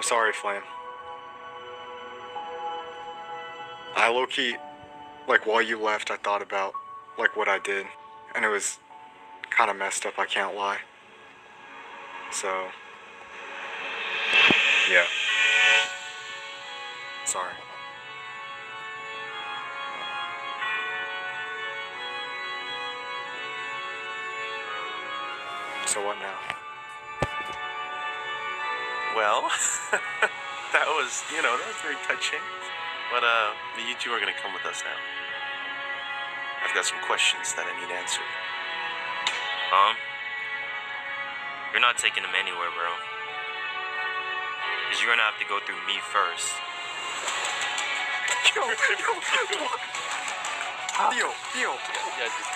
I'm sorry, Flame. I low-key, like, while you left, I thought about, like, what I did. And it was kind of messed up, I can't lie. So, yeah. Sorry. So what now? Well, that was very touching. But, you two are gonna come with us now. I've got some questions that I need answered. You're not taking them anywhere, bro. Because you're gonna have to go through me first. Yo. Yeah, just